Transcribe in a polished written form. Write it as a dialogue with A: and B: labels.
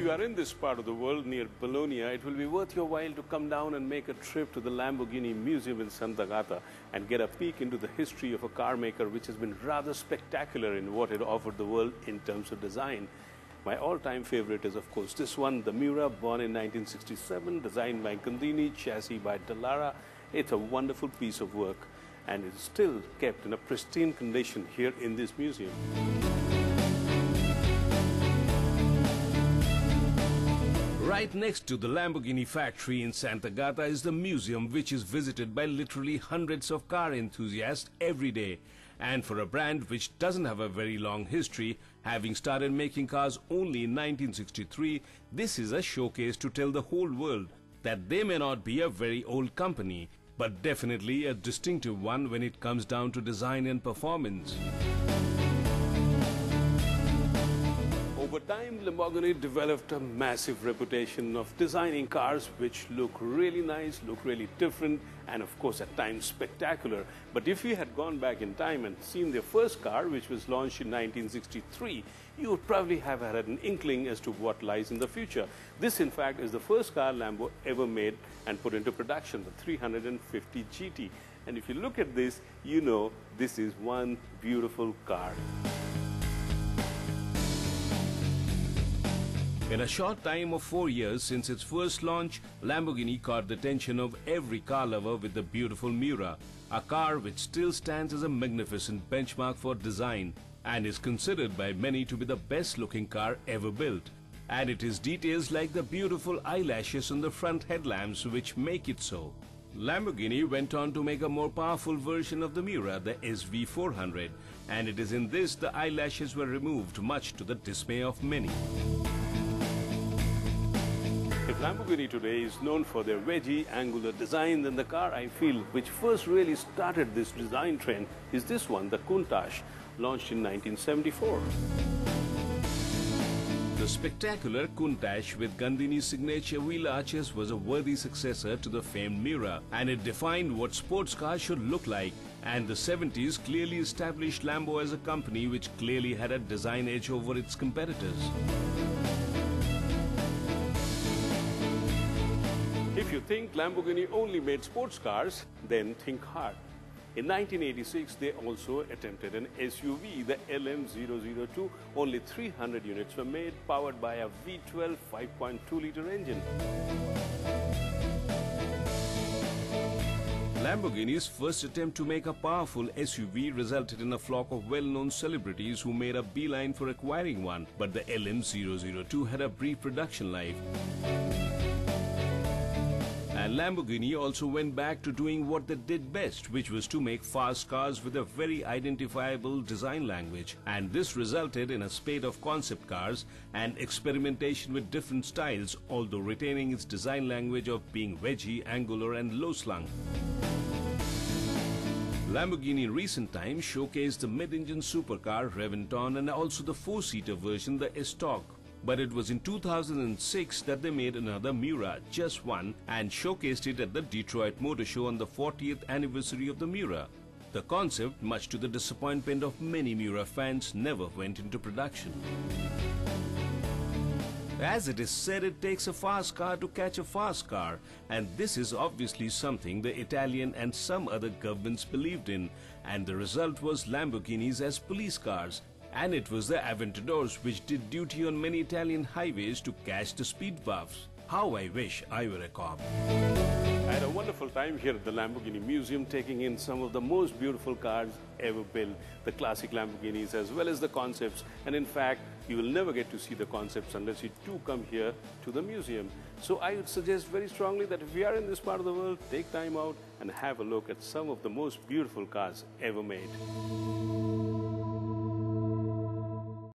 A: you are in this part of the world near Bologna, it will be worth your while to come down and make a trip to the Lamborghini Museum in Sant'Agata and get a peek into the history of a car maker which has been rather spectacular in what it offered the world in terms of design. My all-time favorite is, of course, this one, the Miura, born in 1967, designed by Gandini, chassis by Dallara. It's a wonderful piece of work and it's still kept in a pristine condition here in this museum. Right next to the Lamborghini factory in Sant'Agata is the museum, which is visited by literally hundreds of car enthusiasts every day. And for a brand which doesn't have a very long history, having started making cars only in 1963, this is a showcase to tell the whole world that they may not be a very old company, but definitely a distinctive one when it comes down to design and performance. Over time, Lamborghini developed a massive reputation of designing cars which look really nice, look really different, and of course at times spectacular. But if you had gone back in time and seen their first car, which was launched in 1963, you would probably have had an inkling as to what lies in the future. This, in fact, is the first car Lambo ever made and put into production, the 350 GT. And if you look at this, you know this is one beautiful car. In a short time of 4 years since its first launch, Lamborghini caught the attention of every car lover with the beautiful Miura, a car which still stands as a magnificent benchmark for design and is considered by many to be the best looking car ever built. And it is details like the beautiful eyelashes on the front headlamps which make it so. Lamborghini went on to make a more powerful version of the Miura, the SV400, and it is in this the eyelashes were removed, much to the dismay of many. If Lamborghini today is known for their wedgy, angular design, then the car I feel which first really started this design trend is this one, the Countach, launched in 1974. The spectacular Countach with Gandini's signature wheel arches was a worthy successor to the famed Miura, and it defined what sports cars should look like, and the 70s clearly established Lambo as a company which clearly had a design edge over its competitors. If you think Lamborghini only made sports cars, then think hard. In 1986, they also attempted an SUV, the LM002. Only 300 units were made, powered by a V12 5.2-liter engine. Lamborghini's first attempt to make a powerful SUV resulted in a flock of well-known celebrities who made a beeline for acquiring one, but the LM002 had a brief production life. And Lamborghini also went back to doing what they did best, which was to make fast cars with a very identifiable design language. And this resulted in a spate of concept cars and experimentation with different styles, although retaining its design language of being wedgy, angular and low-slung. Lamborghini in recent times showcased the mid-engine supercar Reventon and also the four-seater version, the Estoque. But it was in 2006 that they made another Miura, just one, and showcased it at the Detroit Motor Show on the 40th anniversary of the Miura. The concept, much to the disappointment of many Miura fans, never went into production. As it is said, it takes a fast car to catch a fast car, and this is obviously something the Italian and some other governments believed in, and the result was Lamborghinis as police cars. And it was the Aventadors which did duty on many Italian highways to catch the speed buffs. How I wish I were a cop. I had a wonderful time here at the Lamborghini Museum, taking in some of the most beautiful cars ever built, the classic Lamborghinis as well as the concepts. And in fact, you will never get to see the concepts unless you do come here to the museum. So I would suggest very strongly that if you are in this part of the world, take time out and have a look at some of the most beautiful cars ever made.